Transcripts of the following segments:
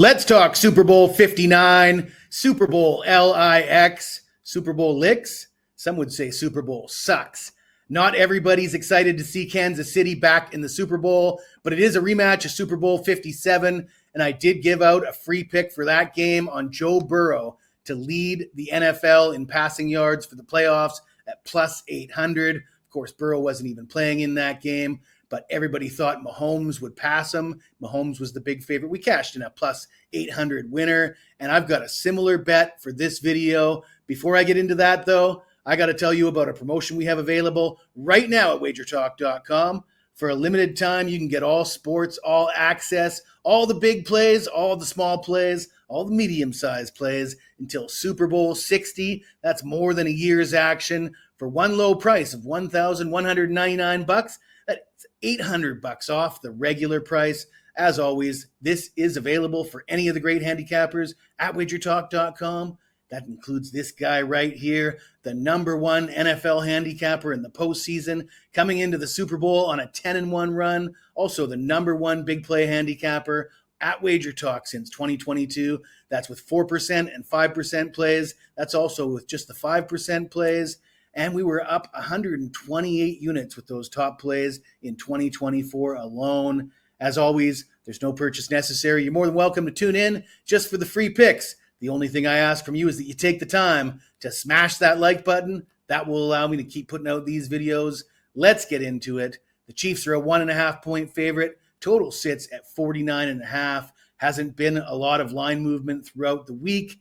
Let's talk Super Bowl 59, Super Bowl LIX, Super Bowl LIX. Some would say Super Bowl sucks. Not everybody's excited to see Kansas City back in the Super Bowl, but it is a rematch of Super Bowl 57, and I did give out a free pick for that game on Joe Burrow to lead the NFL in passing yards for the playoffs at plus 800. Of course, Burrow wasn't even playing in that game, but everybody thought Mahomes would pass him. Mahomes was the big favorite. We cashed in a plus 800 winner, and I've got a similar bet for this video. Before I get into that, though, I got to tell you about a promotion we have available right now at wagertalk.com. For a limited time, you can get all sports, all access, all the big plays, all the small plays, all the medium-sized plays until Super Bowl 60. That's more than a year's action for one low price of $1,199. That's $800 off the regular price. As always, this is available for any of the great handicappers at wagertalk.com. That includes this guy right here, the #1 NFL handicapper in the postseason, coming into the Super Bowl on a 10-1 run. Also the #1 big play handicapper at WagerTalk since 2022. That's with 4% and 5% plays. That's also with just the 5% plays. And we were up 128 units with those top plays in 2024 alone. As always, there's no purchase necessary. You're more than welcome to tune in just for the free picks. The only thing I ask from you is that you take the time to smash that like button. That will allow me to keep putting out these videos. Let's get into it. The Chiefs are a 1.5-point favorite. Total sits at 49.5. Hasn't been a lot of line movement throughout the week.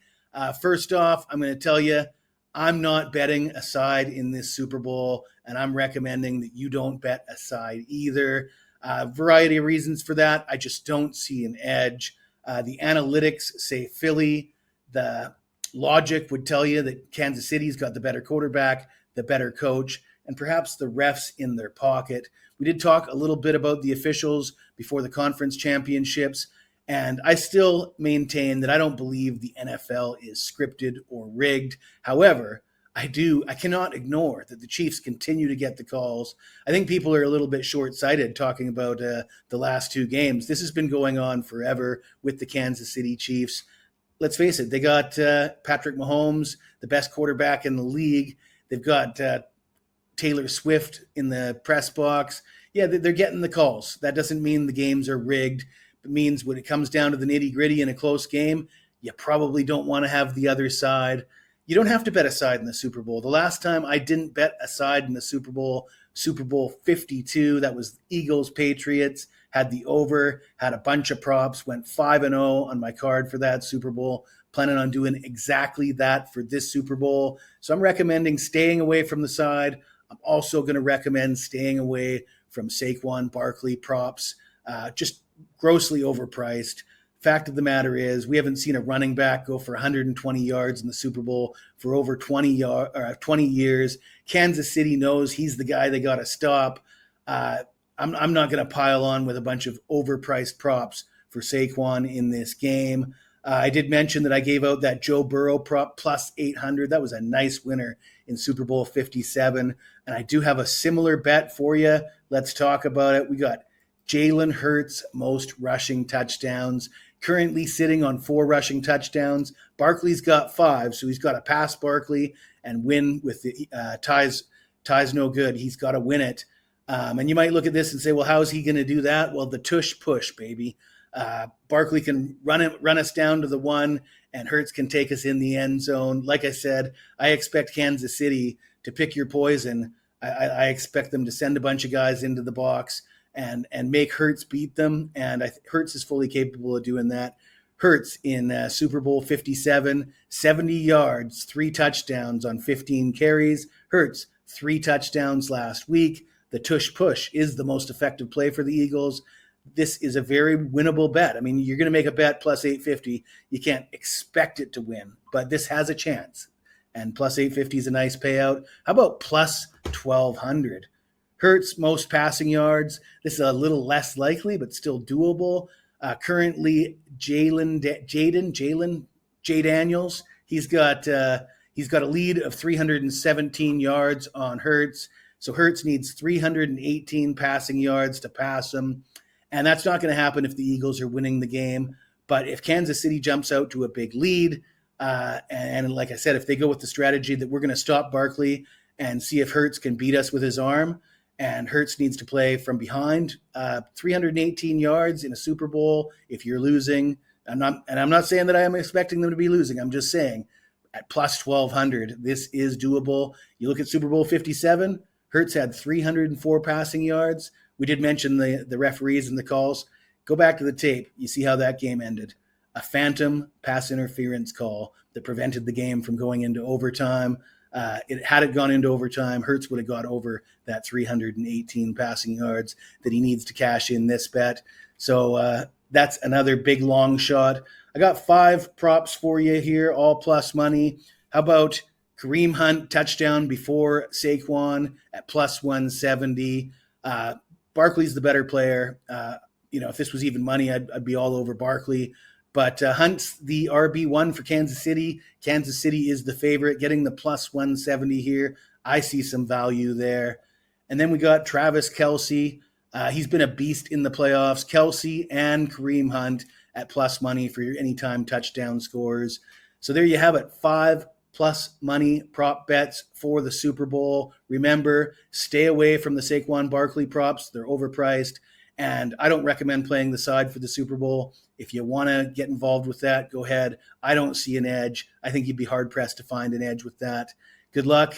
First off, I'm going to tell you, I'm not betting a side in this Super Bowl, and I'm recommending that you don't bet a side either. Variety of reasons for that. I just don't see an edge. The analytics say Philly. The logic would tell you that Kansas City's got the better quarterback, the better coach, and perhaps the refs in their pocket. We did talk a little bit about the officials before the conference championships, and I still maintain that I don't believe the NFL is scripted or rigged. However, I cannot ignore that the Chiefs continue to get the calls. I think people are a little bit short-sighted talking about the last two games. This has been going on forever with the Kansas City Chiefs. Let's face it, they got Patrick Mahomes, the best quarterback in the league. They've got Taylor Swift in the press box. Yeah, they're getting the calls. That doesn't mean the games are rigged. It means when it comes down to the nitty-gritty in a close game, you probably don't want to have the other side. You don't have to bet a side in the Super Bowl. The last time I didn't bet a side in the Super Bowl 52, that was Eagles-Patriots, had the over, had a bunch of props, went 5-0 on my card for that Super Bowl, planning on doing exactly that for this Super Bowl. So I'm recommending staying away from the side. I'm also going to recommend staying away from Saquon Barkley props, just grossly overpriced. Fact of the matter is, we haven't seen a running back go for 120 yards in the Super Bowl for over 20 years. Kansas City knows he's the guy they got to stop. I'm not going to pile on with a bunch of overpriced props for Saquon in this game. I did mention that I gave out that Joe Burrow prop plus 800. That was a nice winner in Super Bowl 57. And I do have a similar bet for you. Let's talk about it. We got Jalen Hurts most rushing touchdowns, currently sitting on 4 rushing touchdowns. Barkley's got 5, so he's got to pass Barkley and win with the ties no good. He's got to win it. And you might look at this and say, well, how is he going to do that? Well, the tush push, baby. Barkley can run us down to the 1, and Hurts can take us in the end zone. Like I said, I expect Kansas City to pick your poison. I expect them to send a bunch of guys into the box and make Hurts beat them, and Hurts is fully capable of doing that. Hurts in Super Bowl 57, 70 yards, 3 touchdowns on 15 carries. Hurts, 3 touchdowns last week. The tush push is the most effective play for the Eagles. This is a very winnable bet. I mean, you're going to make a bet plus 850. You can't expect it to win, but this has a chance. And plus 850 is a nice payout. How about plus 1,200? Hurts, most passing yards. This is a little less likely, but still doable. Currently, Jay Daniels. He's got a lead of 317 yards on Hurts. So Hurts needs 318 passing yards to pass him. And that's not going to happen if the Eagles are winning the game. But if Kansas City jumps out to a big lead, and like I said, if they go with the strategy that we're going to stop Barkley and see if Hurts can beat us with his arm, and Hurts needs to play from behind, 318 yards in a Super Bowl. If you're losing, I'm not saying that I am expecting them to be losing. I'm just saying at plus 1,200, this is doable. You look at Super Bowl 57, Hurts had 304 passing yards. We did mention the referees and the calls. Go back to the tape. You see how that game ended. A phantom pass interference call that prevented the game from going into overtime. Had it gone into overtime, Hurts would have got over that 318 passing yards that he needs to cash in this bet. So that's another big long shot. I got 5 props for you here, all plus money. How about Kareem Hunt touchdown before Saquon at plus 170? Barkley's the better player. If this was even money, I'd be all over Barkley. But Hunt's the RB1 for Kansas City. Kansas City is the favorite, getting the plus 170 here. I see some value there. And then we got Travis Kelce. He's been a beast in the playoffs. Kelce and Kareem Hunt at plus money for your anytime touchdown scores. So there you have it, 5 plus money prop bets for the Super Bowl. Remember, stay away from the Saquon Barkley props. They're overpriced. And I don't recommend playing the side for the Super Bowl. If you want to get involved with that, go ahead. I don't see an edge. I think you'd be hard-pressed to find an edge with that. Good luck.